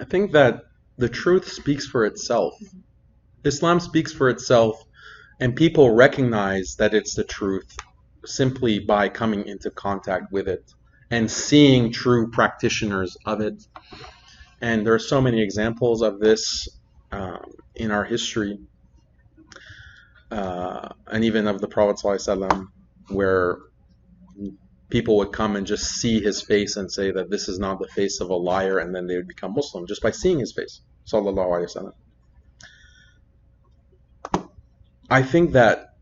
I think that the truth speaks for itself. Islam speaks for itself, and people recognize that it's the truth simply by coming into contact with it and seeing true practitioners of it. And there are so many examples of this in our history, and even of the Prophet ﷺ, where people would come and just see his face and say that this is not the face of a liar, and then they would become Muslim just by seeing his face. Sallallahu Alaihi Wasallam. I think that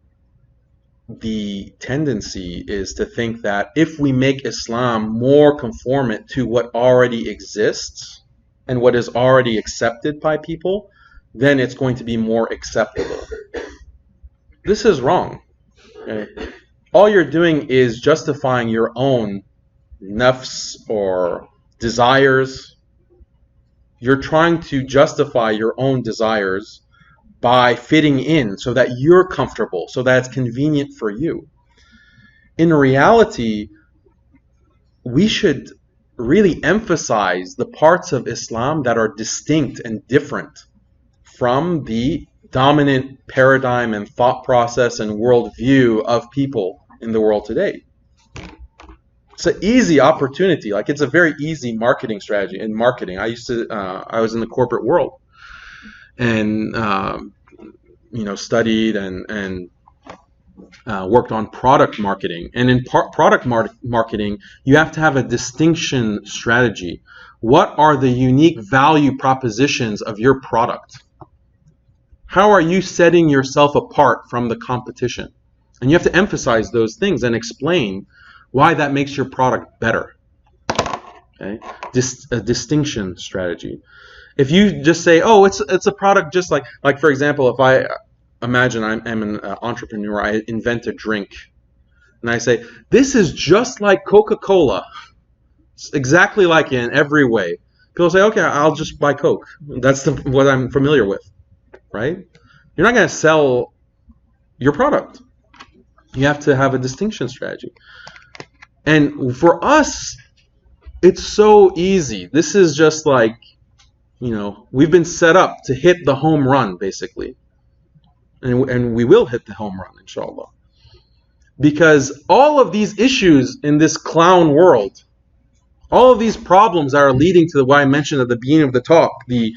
the tendency is to think that if we make Islam more conformant to what already exists and what is already accepted by people, then it's going to be more acceptable. This is wrong. Okay? All you're doing is justifying your own nafs or desires. You're trying to justify your own desires by fitting in so that you're comfortable, so that it's convenient for you. In reality, we should really emphasize the parts of Islam that are distinct and different from the dominant paradigm and thought process and worldview of people in the world today. It's an easy opportunity. Like, it's a very easy marketing strategy. In marketing, I was in the corporate world, and studied and worked on product marketing. And in product marketing, you have to have a distinction strategy. What are the unique value propositions of your product? How are you setting yourself apart from the competition? And you have to emphasize those things and explain why that makes your product better. Okay? A distinction strategy. If you just say, oh, it's a product just like for example, if I imagine I'm an entrepreneur, I invent a drink, and I say, this is just like Coca-Cola. It's exactly like it in every way. People say, okay, I'll just buy Coke. That's what I'm familiar with, right? You're not going to sell your product. You have to have a distinction strategy. And for us, it's so easy. This is just like, we've been set up to hit the home run, basically. And we will hit the home run, inshallah. Because all of these issues in this clown world, all of these problems that are leading to what I mentioned at the beginning of the talk, the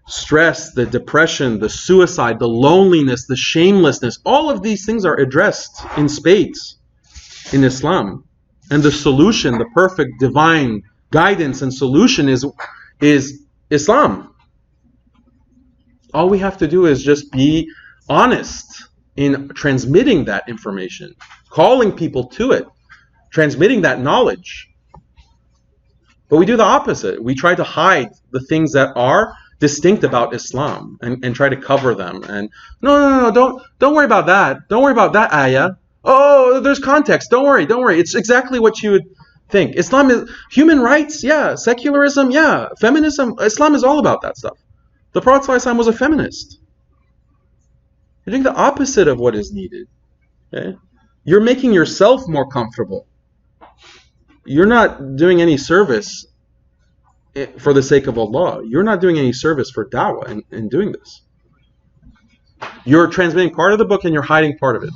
stress, the depression, the suicide, the loneliness, the shamelessness, all of these things are addressed in spades in Islam. And the solution, the perfect divine guidance and solution is Islam. All we have to do is just be honest in transmitting that information, calling people to it, transmitting that knowledge. But we do the opposite. We try to hide the things that are distinct about Islam and try to cover them. And no, don't worry about that. Don't worry about that ayah. Oh, there's context. Don't worry. It's exactly what you would think. Islam is human rights, yeah. Secularism, yeah. Feminism. Islam is all about that stuff. The Prophet ﷺ was a feminist. You're doing the opposite of what is needed. Okay? You're making yourself more comfortable. You're not doing any service for the sake of Allah. You're not doing any service for da'wah in doing this. You're transmitting part of the book and you're hiding part of it.